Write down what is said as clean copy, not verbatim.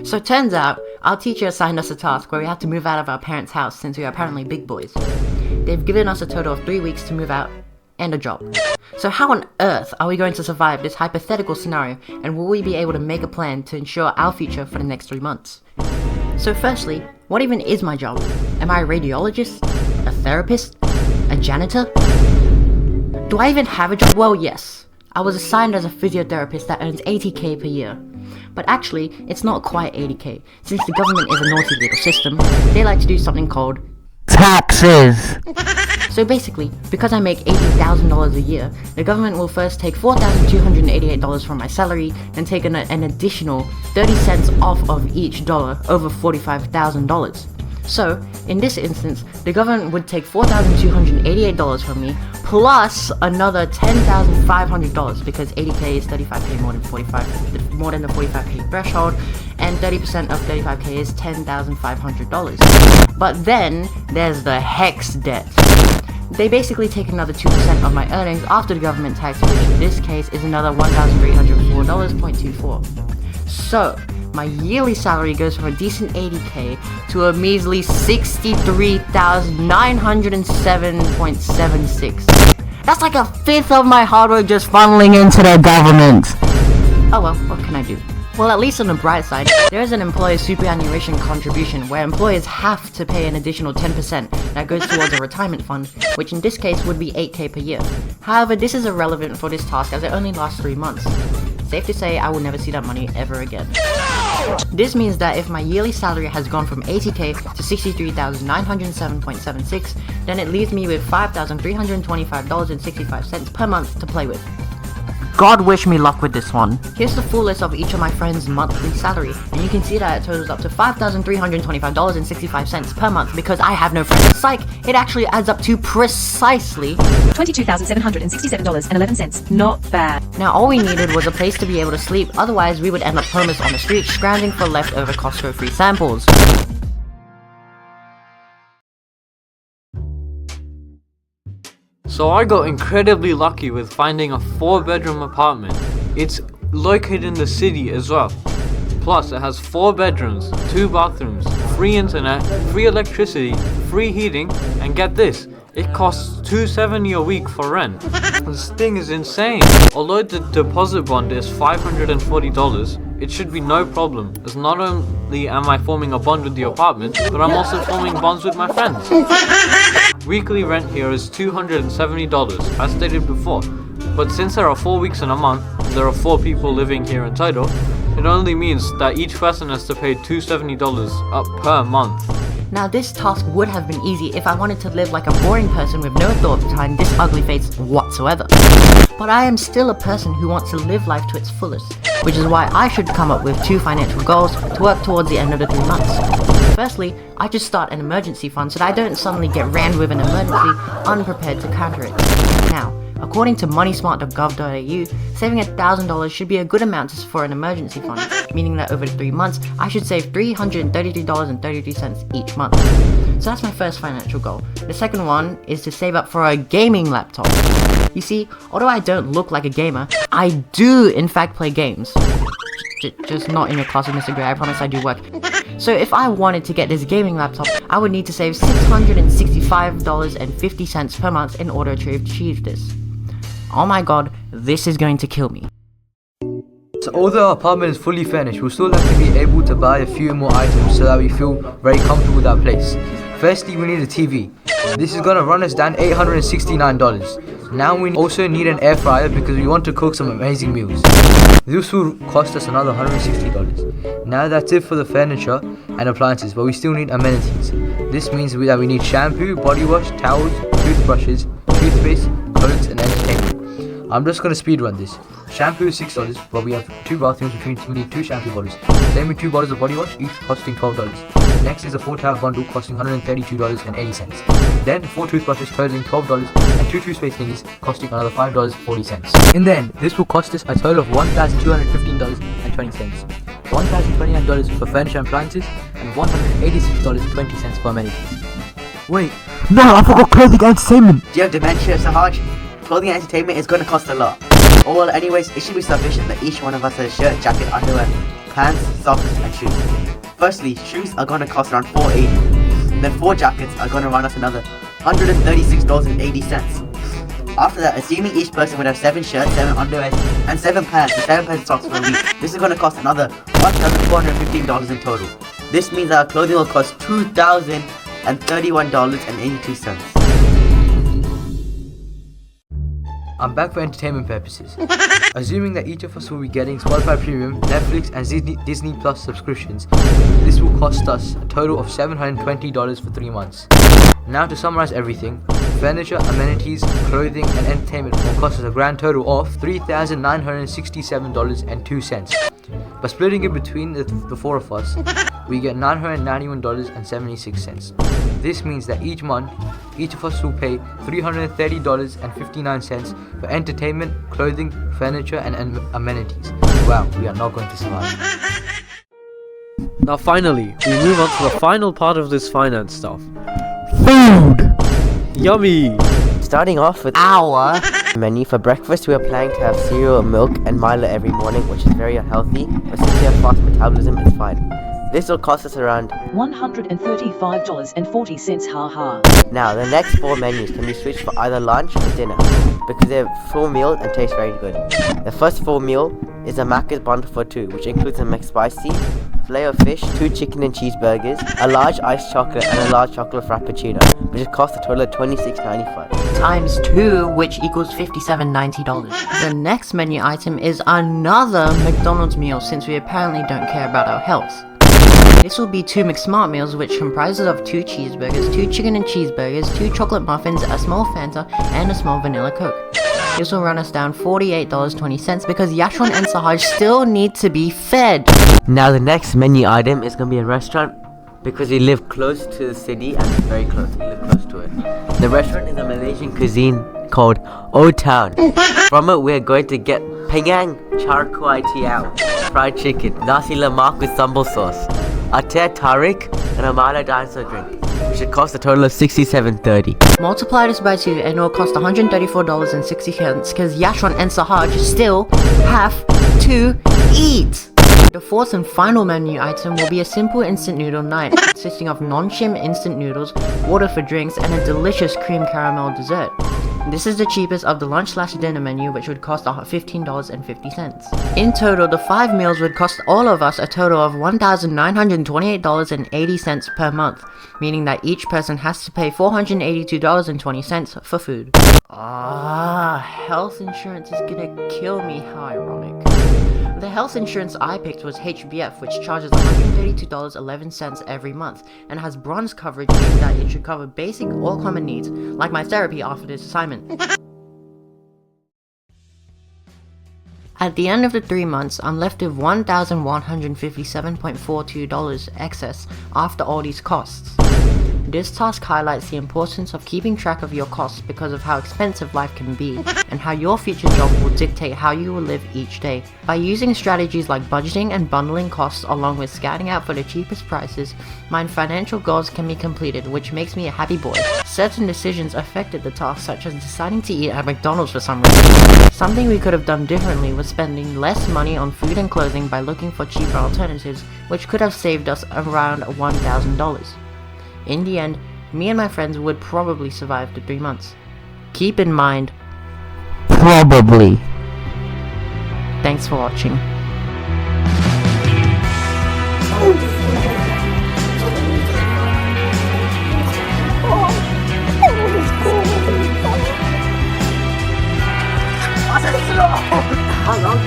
So turns out, our teacher assigned us a task where we had to move out of our parents' house since we are apparently big boys. They've given us a total of 3 weeks to move out and a job. So how on earth are we going to survive this hypothetical scenario, and will we be able to make a plan to ensure our future for the next 3 months? So firstly, what even is my job? Am I a radiologist? A therapist? A janitor? Do I even have a job? Well, yes. I was assigned as a physiotherapist that earns 80k per year. But actually, it's not quite 80k. Since the government is a naughty little system, they like to do something called taxes. So basically, because I make $80,000 a year, the government will first take $4,288 from my salary and take an additional 30 cents off of each dollar over $45,000. So, in this instance, the government would take $4,288 from me, plus another $10,500 because 80k is 35k more than the 45k threshold, and 30% of 35k is $10,500. But then, there's the HEX debt. They basically take another 2% of my earnings after the government tax, which in this case is another $1,304.24. So, my yearly salary goes from a decent 80k to a measly $63,907.76. That's like a fifth of my hard work just funneling into the government. Oh well, what can I do? Well, at least on the bright side, there is an employer superannuation contribution where employers have to pay an additional 10% that goes towards a retirement fund, which in this case would be 8k per year. However, this is irrelevant for this task as it only lasts 3 months. Safe to say I will never see that money ever again. This means that if my yearly salary has gone from 80k to $63,907.76, then it leaves me with $5,325.65 per month to play with. God wish me luck with this one. Here's the full list of each of my friends' monthly salary, and you can see that it totals up to $5,325.65 per month because I have no friends. Psych, it actually adds up to precisely $22,767.11. Not bad. Now all we needed was a place to be able to sleep, otherwise we would end up homeless on the street scrounging for leftover Costco free samples. So I got incredibly lucky with finding a 4-bedroom apartment. It's located in the city as well. Plus it has 4 bedrooms, 2 bathrooms, free internet, free electricity, free heating, and get this, it costs $270 a week for rent. This thing is insane. Although the deposit bond is $540, it should be no problem, as not only am I forming a bond with the apartment, but I'm also forming bonds with my friends. Weekly rent here is $270, as stated before, but since there are 4 weeks in a month, and there are 4 people living here in total, it only means that each person has to pay $270 up per month. Now this task would have been easy if I wanted to live like a boring person with no thought behind this ugly face whatsoever. But I am still a person who wants to live life to its fullest, which is why I should come up with 2 financial goals to work towards the end of the 3 months. Firstly, I should start an emergency fund so that I don't suddenly get rammed with an emergency unprepared to counter it. Now, according to moneysmart.gov.au, saving $1,000 should be a good amount for an emergency fund, meaning that over the 3 months, I should save $333.33 each month. So that's my first financial goal. The second one is to save up for a gaming laptop. You see, although I don't look like a gamer, I do in fact play games. Just not in your class with Mr. Gray, I promise I do work. So if I wanted to get this gaming laptop, I would need to save $665.50 per month in order to achieve this. Oh my god, this is going to kill me. So although our apartment is fully furnished, we'll still have to be able to buy a few more items so that we feel very comfortable with our place. Firstly, we need a TV. This is going to run us down $869. Now we also need an air fryer because we want to cook some amazing meals. This will cost us another $160. Now that's it for the furniture and appliances, but we still need amenities. This means that we need shampoo, body wash, towels, toothbrushes, toothpaste, clothes and entertainment. I'm just going to speed run this. Shampoo is $6, but we have 2 bathrooms which means we need 2 shampoo bottles. Then with 2 bottles of body wash, each costing $12. Next is a 4-towel bundle costing $132.80. Then 4 toothbrushes totaling $12 and 2 toothpaste thingies costing another $5.40. In the end, this will cost us a total of $1,215.20. $1,029 for furniture and appliances and $186.20 for amenities. Wait, no, I forgot clothing and entertainment. Do you have dementia, Sahaj? Clothing and entertainment is going to cost a lot. Oh well, anyways, it should be sufficient that each one of us has a shirt, jacket, underwear, pants, socks, and shoes. Firstly, shoes are gonna cost around $4.80. Then 4 jackets are gonna run us another $136.80. After that, assuming each person would have 7 shirts, 7 underwear, and 7 pants, and 7 pairs of socks for a week, this is gonna cost another $1,415 in total. This means that our clothing will cost $2,031.82. I'm back for entertainment purposes. Assuming that each of us will be getting Spotify Premium, Netflix and Disney Plus subscriptions, this will cost us a total of $720 for 3 months. Now to summarize everything, furniture, amenities, clothing and entertainment will cost us a grand total of $3,967.02. By splitting it between the 4 of us, we get $991.76. This means that each month, each of us will pay $330.59 for entertainment, clothing, furniture and amenities. Wow, we are not going to survive. Now finally, we move on to the final part of this finance stuff. Food! Yummy! Starting off with our menu for breakfast, we are planning to have cereal, milk, and Milo every morning, which is very unhealthy, but since we have fast metabolism, it's fine. This will cost us around $135.40, haha. Now, the next 4 menus can be switched for either lunch or dinner, because they're full meals and taste very good. The first full meal is a Macca's bundle for 2, which includes a McSpicy, filet of fish, 2 chicken and cheeseburgers, a large iced chocolate, and a large chocolate frappuccino, which costs a total of $26.95. Times 2, which equals $57.90. The next menu item is another McDonald's meal, since we apparently don't care about our health. This will be 2 McSmart meals, which comprises of 2 cheeseburgers, 2 chicken and cheeseburgers, 2 chocolate muffins, a small Fanta, and a small vanilla Coke. This will run us down $48.20 because Yashwant and Sahaj still need to be fed. Now, the next menu item is going to be a restaurant, because we live close to the city and very close. We live close to it. The restaurant is a Malaysian cuisine called Old Town. From it, we're going to get pengang char kway teow, fried chicken, nasi lemak with sambal sauce, a teh tarik, and a Mala dinosaur drink, which should cost a total of $67.30. Multiply this by 2 and it will cost $134.60 because Yashwant and Sahaj still have to eat. The fourth and final menu item will be a simple instant noodle night, consisting of non-chim instant noodles, water for drinks, and a delicious cream caramel dessert. This is the cheapest of the lunch/dinner menu, which would cost $15.50. In total, the 5 meals would cost all of us a total of $1,928.80 per month, meaning that each person has to pay $482.20 for food. Health insurance is gonna kill me, how ironic. The health insurance I picked was HBF, which charges $132.11 every month, and has bronze coverage, meaning that it should cover basic or common needs, like my therapy after this assignment. At the end of the 3 months, I'm left with $1,157.42 excess after all these costs. This task highlights the importance of keeping track of your costs because of how expensive life can be, and how your future job will dictate how you will live each day. By using strategies like budgeting and bundling costs along with scouting out for the cheapest prices, my financial goals can be completed, which makes me a happy boy. Certain decisions affected the task, such as deciding to eat at McDonald's for some reason. Something we could have done differently was spending less money on food and clothing by looking for cheaper alternatives, which could have saved us around $1,000. In the end, me and my friends would probably survive the 3 months. Keep in mind, probably. Thanks for watching. How long?